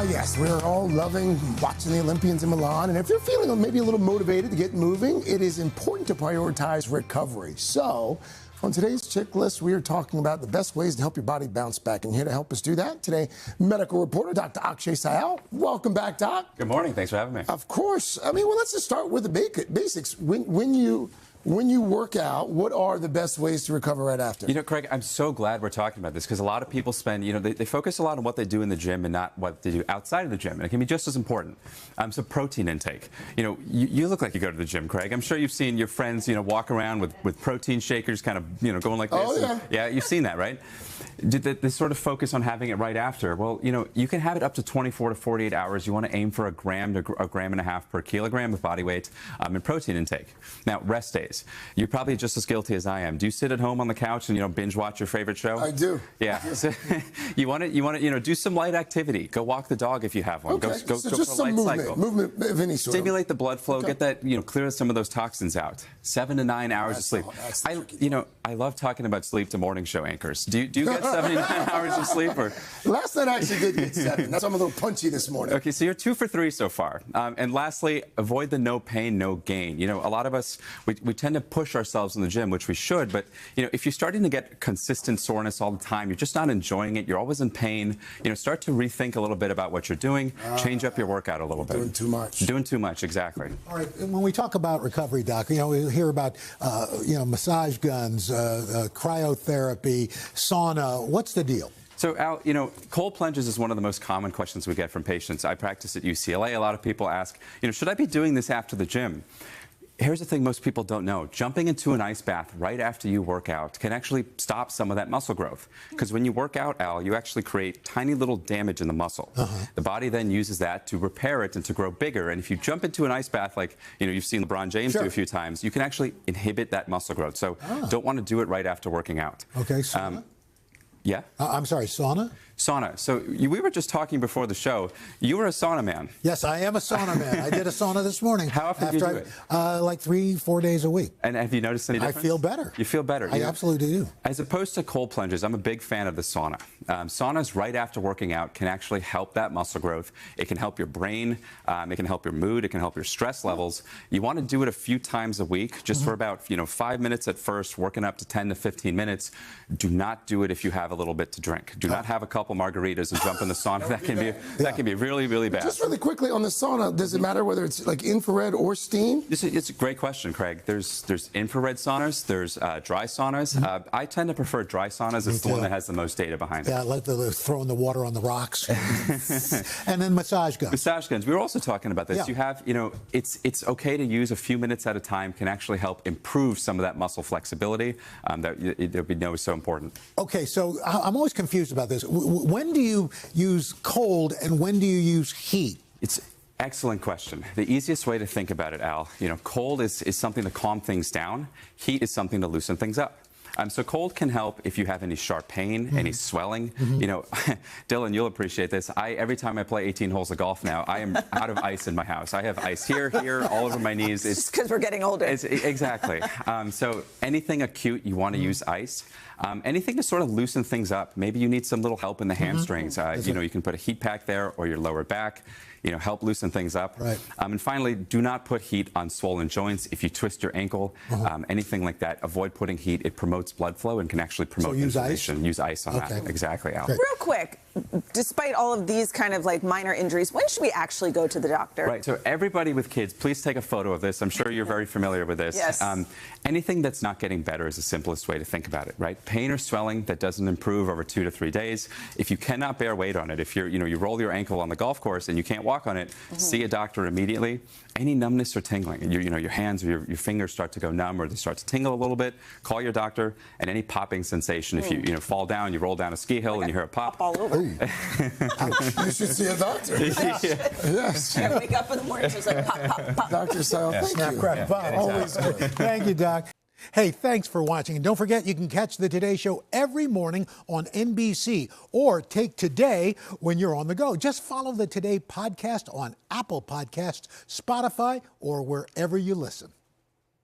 Yes, we're all loving watching the Olympians in Milan, and if you're feeling maybe a little motivated to get moving, it is important to prioritize recovery. So, on today's Chick List, we are talking about the best ways to help your body bounce back. And here to help us do that today, medical reporter Dr. Akshay Syal. Welcome back, Doc. Good morning. Thanks for having me. Of course. I mean, well, let's just start with the basics. When you work out, what are the best ways to recover right after? You know, Craig, I'm so glad we're talking about this because a lot of people spend, they focus a lot on what they do in the gym and not what they do outside of the gym. And it can be just as important. So protein intake. You look like you go to the gym, Craig. I'm sure you've seen your friends, walk around with protein shakers kind of, going like this. Oh, yeah. Yeah, you've seen that, right? They sort of focus on having it right after. Well, you can have it up to 24 to 48 hours. You want to aim for a gram to a gram and a half per kilogram of body weight in protein intake. Now, rest days. You're probably just as guilty as I am. Do you sit at home on the couch and binge watch your favorite show? I do. Yeah. So you want to do some light activity. Go walk the dog if you have one. Okay. Go So for just a some light cycle. movement of any sort. Stimulate the blood flow. Okay. Get that clear some of those toxins out. 7 to 9 hours of sleep. I love talking about sleep to morning show anchors. Do you get 7 to 9 hours of sleep? Or? Last night I actually did get 7. That's why I'm a little punchy this morning. Okay, so you're 2 for 3 so far. And lastly, avoid the no pain, no gain. A lot of us, we tend to push ourselves in the gym, which we should, but if you're starting to get consistent soreness all the time, you're just not enjoying it, you're always in pain, start to rethink a little bit about what you're doing, change up your workout a little bit. Doing too much. Doing too much, exactly. All right, when we talk about recovery, Doc, we hear about, massage guns, cryotherapy, sauna. What's the deal? So, Al, cold plunges is one of the most common questions we get from patients. I practice at UCLA. A lot of people ask, should I be doing this after the gym? Here's the thing most people don't know. Jumping into an ice bath right after you work out can actually stop some of that muscle growth. Because when you work out, Al, you actually create tiny little damage in the muscle. The body then uses that to repair it and to grow bigger. And if you jump into an ice bath like, you've seen LeBron James do a few times, you can actually inhibit that muscle growth. So don't want to do it right after working out. Okay, sauna? Yeah? I'm sorry, sauna? Sauna. So we were just talking before the show. You were a sauna man. Yes, I am a sauna man. I did a sauna this morning. How often do you do it? Like 3-4 days a week. And have you noticed any difference? I feel better. You feel better? I absolutely do. As opposed to cold plunges, I'm a big fan of the sauna. Saunas right after working out can actually help that muscle growth. It can help your brain. It can help your mood. It can help your stress levels. You want to do it a few times a week, just for about 5 minutes at first, working up to 10 to 15 minutes. Do not do it if you have a little bit to drink. Do not have a couple margaritas and jump in the sauna. That can be really, really bad. Just really quickly on the sauna, does it matter whether it's like infrared or steam? It's a great question, Craig. There's infrared saunas, there's dry saunas. I tend to prefer dry saunas. It's the one that has the most data behind it. Yeah, like throwing the water on the rocks. And then massage guns. Massage guns. We were also talking about this. Yeah. You have, it's okay to use a few minutes at a time. Can actually help improve some of that muscle flexibility that we know is so important. Okay, so I'm always confused about this. When do you use cold and when do you use heat? It's excellent question. The easiest way to think about it, Al, cold is something to calm things down. Heat is something to loosen things up. So cold can help if you have any sharp pain, any swelling. Dylan, you'll appreciate this. Every time I play 18 holes of golf now, I am out of ice in my house. I have ice here, all over my knees. It's just because we're getting older. Exactly. So anything acute, you want to use ice. Anything to sort of loosen things up. Maybe you need some little help in the hamstrings. You can put a heat pack there or your lower back. Help loosen things up. Right. And finally, do not put heat on swollen joints. If you twist your ankle, anything like that, avoid putting heat. It promotes blood flow and can actually promote inflammation. Use ice on that. Exactly, Al. Real quick, despite all of these kind of like minor injuries, when should we actually go to the doctor? Right. So everybody with kids, please take a photo of this. I'm sure you're very familiar with this. Yes. Anything that's not getting better is the simplest way to think about it, right? Pain or swelling that doesn't improve over 2 to 3 days. If you cannot bear weight on it, if you roll your ankle on the golf course and you can't walk on it, see a doctor immediately. Any numbness or tingling, and your hands or your fingers start to go numb or they start to tingle a little bit, call your doctor. And any popping sensation, if you fall down, you roll down a ski hill and you hear a pop. All over. You should see a doctor. Yes. I wake up in the morning, it's like pop, pop, pop. Dr. Syal, thank you. Crack, pop. Always good. Thank you, Doc. Hey, thanks for watching. And don't forget, you can catch the Today Show every morning on NBC or take Today when you're on the go. Just follow the Today podcast on Apple Podcasts, Spotify, or wherever you listen.